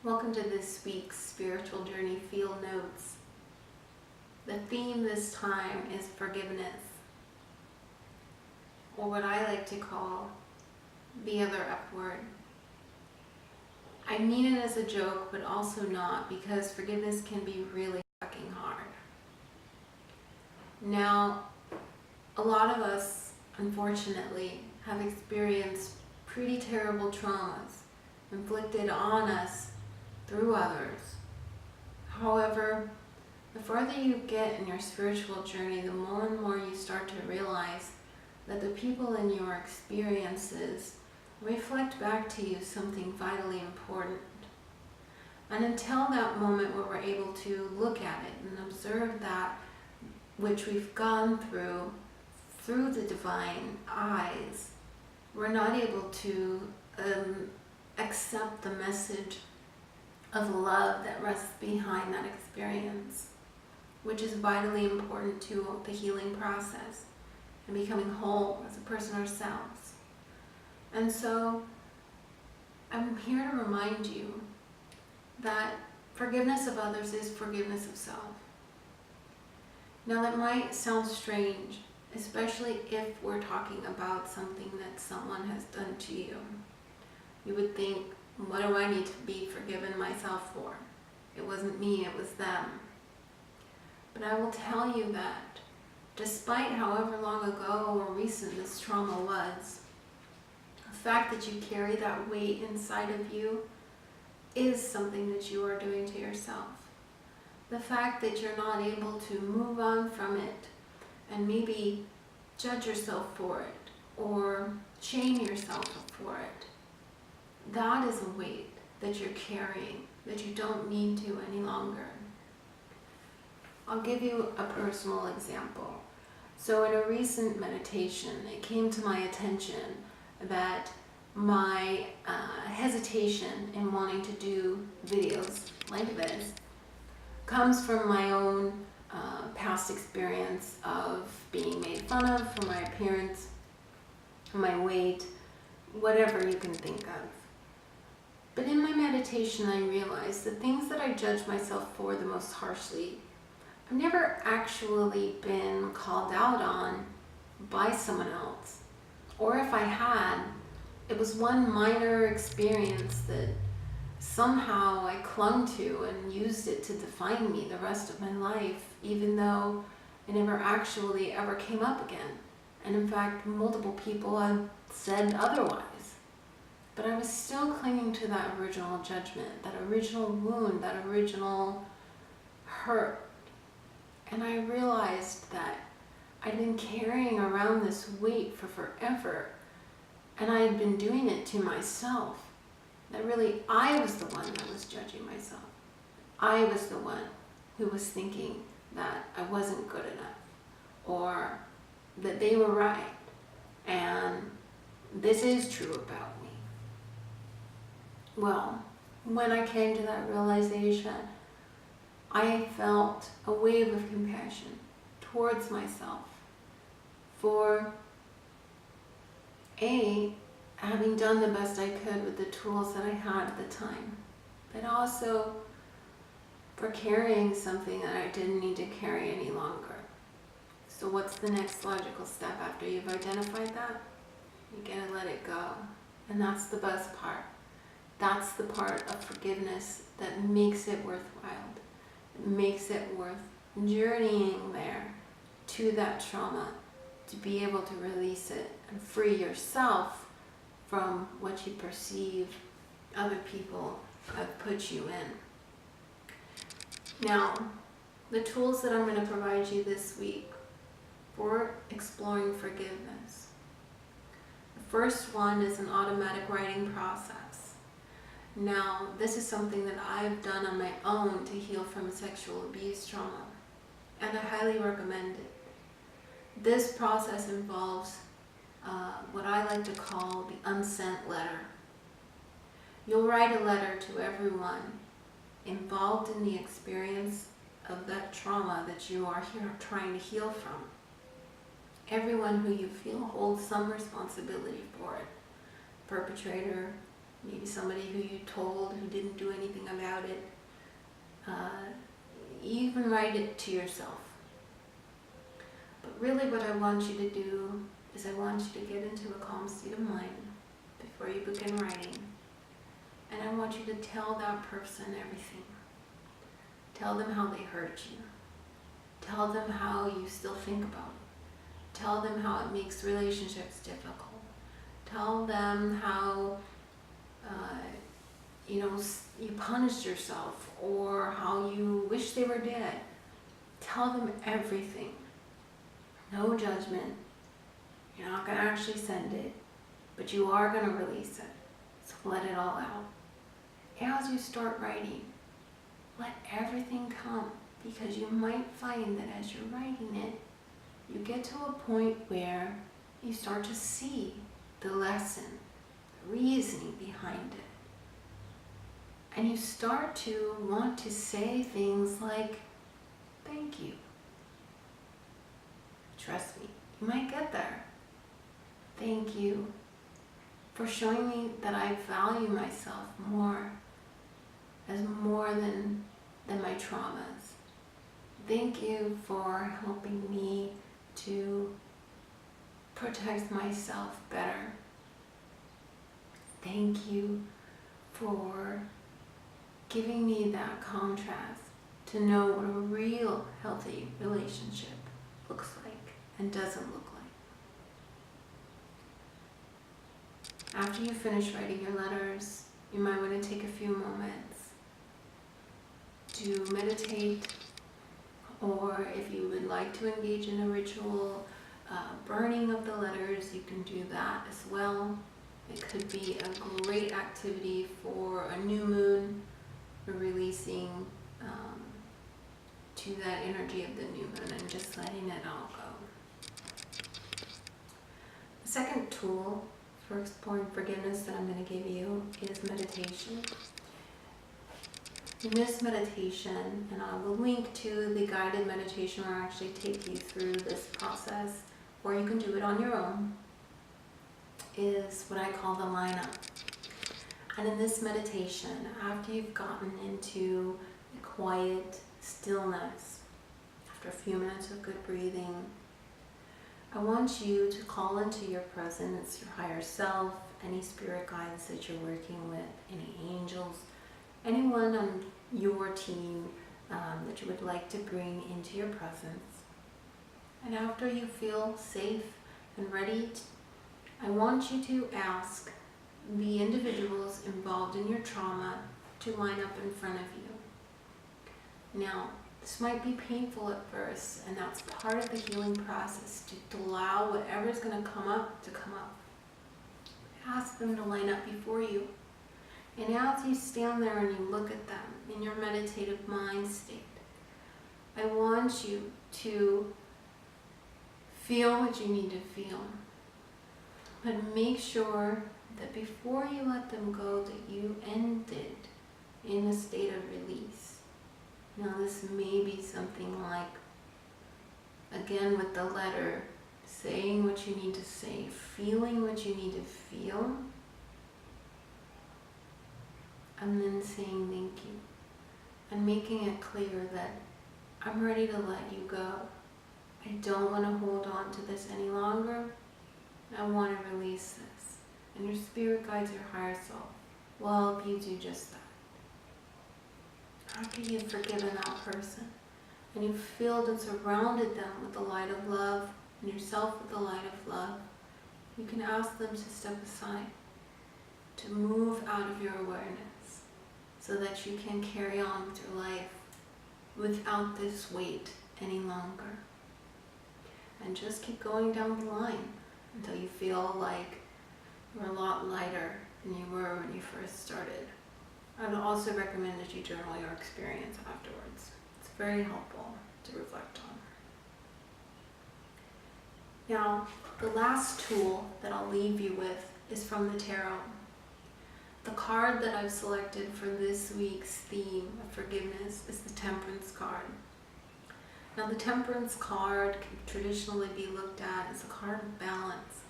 Welcome to this week's Spiritual Journey Field Notes. The theme this time is forgiveness, or what I like to call the other F word. I mean it as a joke, but also not, because forgiveness can be really fucking hard. Now, a lot of us, unfortunately, have experienced pretty terrible traumas inflicted on us through others. However, the further you get in your spiritual journey, the more and more you start to realize that the people in your experiences reflect back to you something vitally important. And until that moment where we're able to look at it and observe that which we've gone through the divine eyes, we're not able to accept the message of love that rests behind that experience, which is vitally important to the healing process and becoming whole as a person ourselves. And so I'm here to remind you that forgiveness of others is forgiveness of self. Now that might sound strange, especially if we're talking about something that someone has done to you. You would think, what do I need to be forgiven myself for? It wasn't me, it was them. But I will tell you that despite however long ago or recent this trauma was, the fact that you carry that weight inside of you is something that you are doing to yourself. The fact that you're not able to move on from it and maybe judge yourself for it or shame yourself for it, that is a weight that you're carrying that you don't need to any longer. I'll give you a personal example. So in a recent meditation, it came to my attention that my hesitation in wanting to do videos like this comes from my own past experience of being made fun of for my appearance, my weight, whatever you can think of. But in my meditation, I realized the things that I judge myself for the most harshly, I've never actually been called out on by someone else. Or if I had, it was one minor experience that somehow I clung to and used it to define me the rest of my life, even though it never actually ever came up again. And in fact, multiple people have said otherwise. But I was still clinging to that original judgment, that original wound, that original hurt. And I realized that I'd been carrying around this weight for forever, and I had been doing it to myself. That really I was the one that was judging myself. I was the one who was thinking that I wasn't good enough, or that they were right, and this is true about me. Well, when I came to that realization, I felt a wave of compassion towards myself for having done the best I could with the tools that I had at the time, but also for carrying something that I didn't need to carry any longer. So what's the next logical step after you've identified that? You gotta let it go. And that's the best part. That's the part of forgiveness that makes it worthwhile. It makes it worth journeying there to that trauma, to be able to release it and free yourself from what you perceive other people have put you in. Now, the tools that I'm going to provide you this week for exploring forgiveness. The first one is an automatic writing process. Now, this is something that I've done on my own to heal from sexual abuse trauma, and I highly recommend it. This process involves what I like to call the unsent letter. You'll write a letter to everyone involved in the experience of that trauma that you are here trying to heal from. Everyone who you feel holds some responsibility for it. Perpetrator, maybe somebody who you told who didn't do anything about it. Even write it to yourself. But really what I want you to do is I want you to get into a calm state of mind before you begin writing. And I want you to tell that person everything. Tell them how they hurt you. Tell them how you still think about it. Tell them how it makes relationships difficult. Tell them how you punished yourself, or how you wish they were dead. Tell them everything. No judgment. You're not going to actually send it, but you are going to release it. So let it all out. As you start writing, let everything come, because you might find that as you're writing it, you get to a point where you start to see the lesson, the reasoning behind it. And you start to want to say things like, thank you. Trust me, you might get there. Thank you for showing me that I value myself more, as more than my traumas. Thank you for helping me to protect myself better. Thank you for giving me that contrast to know what a real healthy relationship looks like and doesn't look like. After you finish writing your letters, you might want to take a few moments to meditate, or if you would like to engage in a ritual burning of the letters, you can do that as well. It could be a great activity for a new moon, for releasing to that energy of the new moon and just letting it all go. The second tool for exploring forgiveness that I'm going to give you is meditation. In this meditation, and I will link to the guided meditation where I actually take you through this process, or you can do it on your own, is what I call the lineup. And in this meditation, after you've gotten into a quiet stillness, after a few minutes of good breathing, I want you to call into your presence your higher self, any spirit guides that you're working with, any angels, anyone on your team that you would like to bring into your presence. And after you feel safe and ready, I want you to ask the individuals involved in your trauma to line up in front of you. Now, this might be painful at first, and that's part of the healing process, to allow whatever's going to come up to come up. Ask them to line up before you. And as you stand there and you look at them in your meditative mind state, I want you to feel what you need to feel. But make sure that before you let them go, that you ended in a state of release. Now this may be something like, again with the letter, saying what you need to say, feeling what you need to feel, and then saying thank you. And making it clear that I'm ready to let you go. I don't want to hold on to this any longer. I want to release this. And your spirit guides, your higher self, will help you do just that. After you've forgiven that person, and you've filled and surrounded them with the light of love, and yourself with the light of love, you can ask them to step aside, to move out of your awareness, so that you can carry on with your life without this weight any longer. And just keep going down the line until you feel like you're a lot lighter than you were when you first started. I would also recommend that you journal your experience afterwards. It's very helpful to reflect on. Now, the last tool that I'll leave you with is from the tarot. The card that I've selected for this week's theme of forgiveness is the Temperance card. Now, the Temperance card can traditionally be looked at as a card of balance.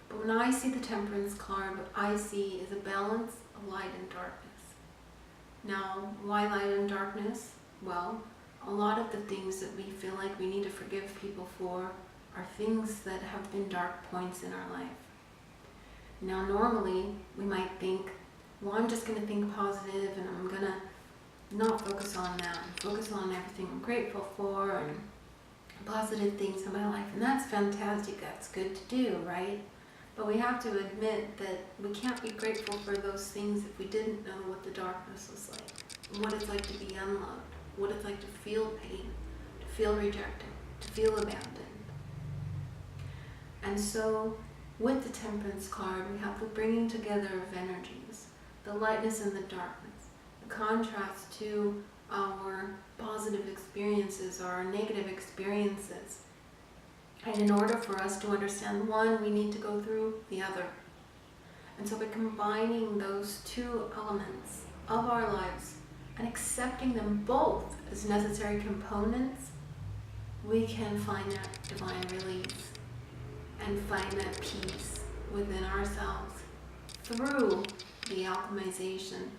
But when I see the Temperance card, what I see is a balance of light and darkness. Now, why light and darkness? Well, a lot of the things that we feel like we need to forgive people for are things that have been dark points in our life. Now, normally, we might think, well, I'm just going to think positive and I'm going to not focus on that and focus on everything I'm grateful for and positive things in my life. And that's fantastic. That's good to do, right? But we have to admit that we can't be grateful for those things if we didn't know what the darkness was like, what it's like to be unloved, what it's like to feel pain, to feel rejected, to feel abandoned. And so with the Temperance card, we have the bringing together of energies, the lightness and the darkness, the contrast to our positive experiences or our negative experiences. And in order for us to understand one, we need to go through the other. And so by combining those two elements of our lives and accepting them both as necessary components, we can find that divine release and find that peace within ourselves through the alchemization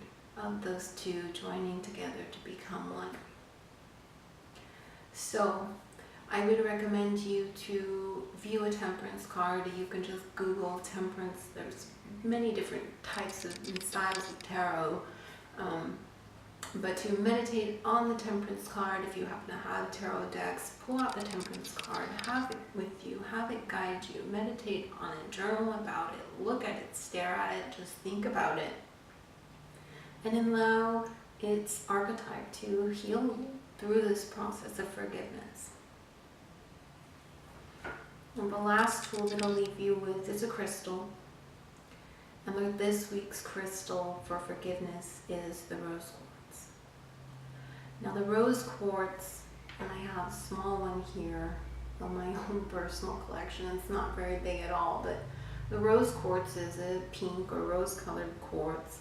of those two joining together to become one. So I would recommend you to view a temperance card. You can just Google temperance. There's many different types of and styles of tarot. But to meditate on the temperance card, if you happen to have tarot decks, pull out the temperance card, have it with you, have it guide you, meditate on it, journal about it, look at it, stare at it, just think about it. And allow its archetype to heal you through this process of forgiveness. And the last tool that I'll leave you with is a crystal. And this week's crystal for forgiveness is the rose quartz. Now the rose quartz, and I have a small one here of my own personal collection. It's not very big at all, but the rose quartz is a pink or rose-colored quartz.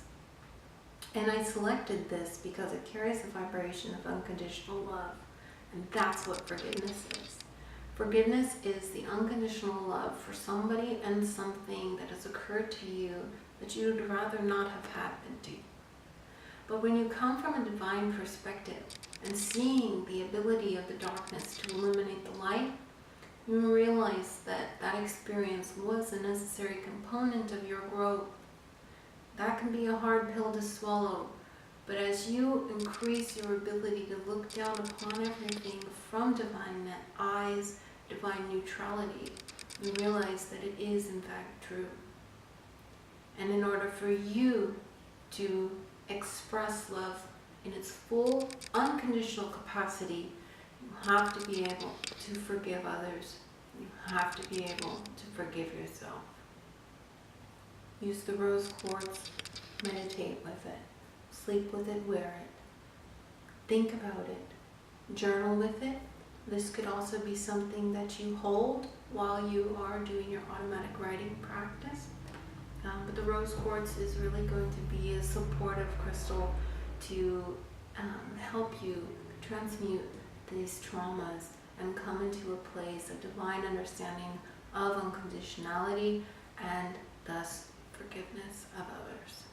And I selected this because it carries the vibration of unconditional love. And that's what forgiveness is. Forgiveness is the unconditional love for somebody and something that has occurred to you that you'd rather not have happened to you. But when you come from a divine perspective and seeing the ability of the darkness to illuminate the light, you realize that that experience was a necessary component of your growth. That can be a hard pill to swallow, but as you increase your ability to look down upon everything from divine eyes, divine neutrality, you realize that it is in fact true. And in order for you to express love in its full, unconditional capacity, you have to be able to forgive others. You have to be able to forgive yourself. Use the rose quartz, meditate with it, sleep with it, wear it, think about it, journal with it. This could also be something that you hold while you are doing your automatic writing practice. But the rose quartz is really going to be a supportive crystal to help you transmute these traumas and come into a place of divine understanding of unconditionality and thus forgiveness of others.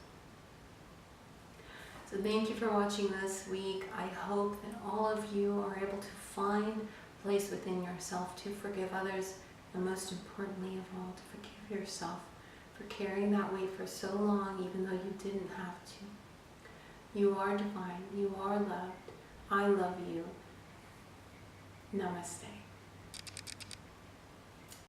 So thank you for watching this week. I hope that all of you are able to find a place within yourself to forgive others, and most importantly of all, to forgive yourself for carrying that weight for so long, even though you didn't have to. You are divine. You are loved. I love you. Namaste.